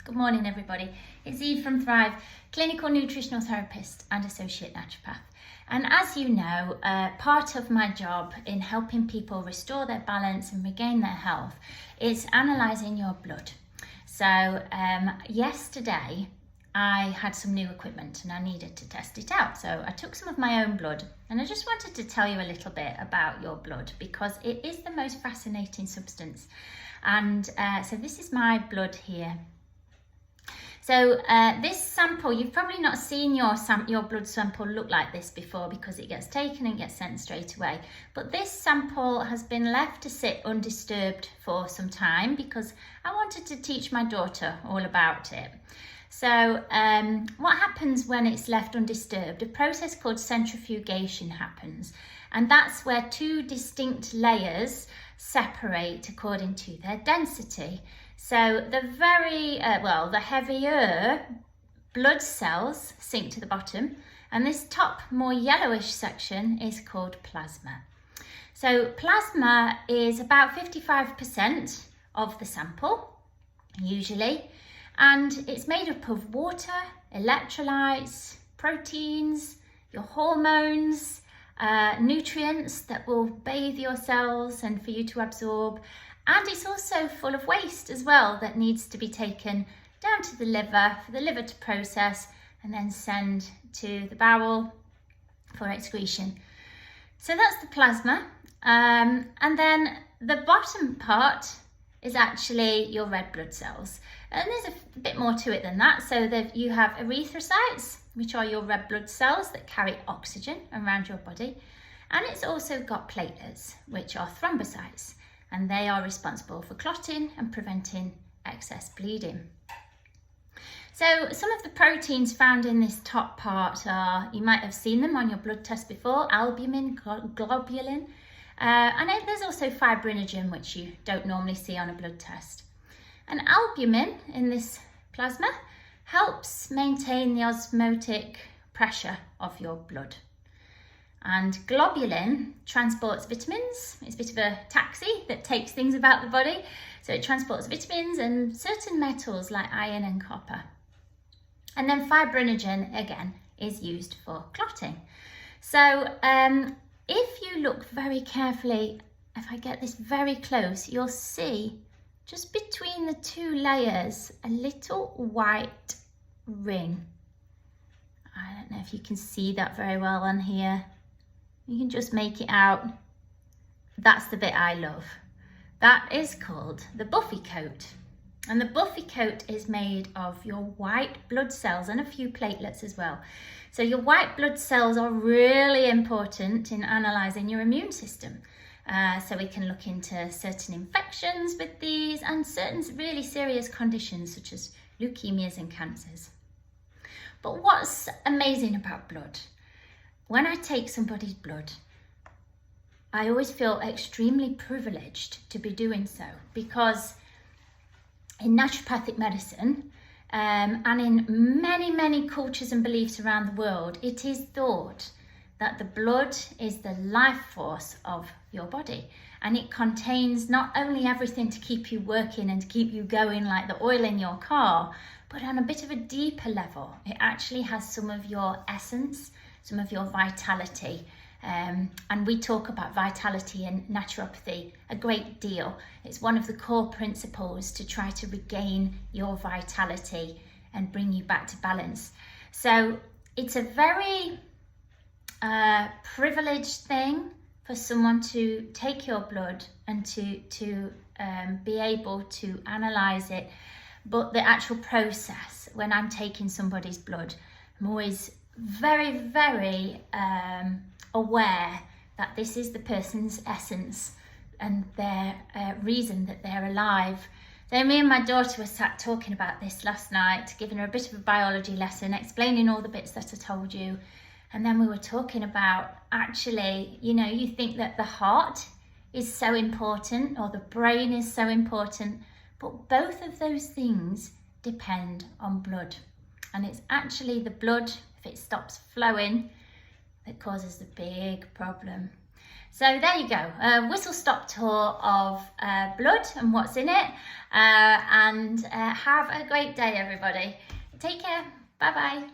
Good morning, everybody. It's Eve from Thrive, clinical nutritional therapist and associate naturopath. And as you know, part of my job in helping people restore their balance and regain their health is analysing your blood. So yesterday I had some new equipment and I needed to test it out. So I took some of my own blood and I just wanted to tell you a little bit about your blood because it is the most fascinating substance. And so this is my blood here. So this sample, you've probably not seen your blood sample look like this before because it gets taken and gets sent straight away. But this sample has been left to sit undisturbed for some time because I wanted to teach my daughter all about it. So what happens when it's left undisturbed? A process called centrifugation happens. And that's where two distinct layers separate according to their density. So the the heavier blood cells sink to the bottom, and this top more yellowish section is called plasma. So plasma is about 55% of the sample, usually, and it's made up of water, electrolytes, proteins, your hormones, nutrients that will bathe your cells and for you to absorb. And it's also full of waste as well that needs to be taken down to the liver for the liver to process and then send to the bowel for excretion. So that's the plasma. And then the bottom part is actually your red blood cells. And there's a bit more to it than that. So that you have erythrocytes, which are your red blood cells that carry oxygen around your body. And it's also got platelets, which are thrombocytes. And they are responsible for clotting and preventing excess bleeding. So some of the proteins found in this top part are, you might have seen them on your blood test before, albumin, globulin, and there's also fibrinogen, which you don't normally see on a blood test. And albumin in this plasma helps maintain the osmotic pressure of your blood. And globulin transports vitamins. It's a bit of a taxi that takes things about the body. So it transports vitamins and certain metals like iron and copper. And then fibrinogen, again, is used for clotting. So if you look very carefully, if I get this very close, you'll see just between the two layers, a little white ring. I don't know if you can see that very well on here. You can just make it out. That's the bit I love. That is called the buffy coat. And the buffy coat is made of your white blood cells and a few platelets as well. So your white blood cells are really important in analysing your immune system. So we can look into certain infections with these and certain really serious conditions such as leukemias and cancers. But what's amazing about blood? When I take somebody's blood, I always feel extremely privileged to be doing so because in naturopathic medicine and in many cultures and beliefs around the world, it is thought that the blood is the life force of your body, and it contains not only everything to keep you working and to keep you going like the oil in your car, but on a bit of a deeper level, it actually has some of your essence, some of your vitality. And we talk about vitality in naturopathy a great deal. It's one of the core principles to try to regain your vitality and bring you back to balance. So it's a very privileged thing for someone to take your blood and to be able to analyse it. But the actual process, when I'm taking somebody's blood, I'm always very aware that this is the person's essence and their reason that they're alive. So me and my daughter were sat talking about this last night, giving her a bit of a biology lesson, explaining all the bits that I told you. And then we were talking about, actually, you know, you think that the heart is so important or the brain is so important, but both of those things depend on blood. And it's actually the blood, if it stops flowing, that causes the big problem. So there you go, a whistle-stop tour of blood and what's in it, and have a great day, everybody. Take care, bye-bye.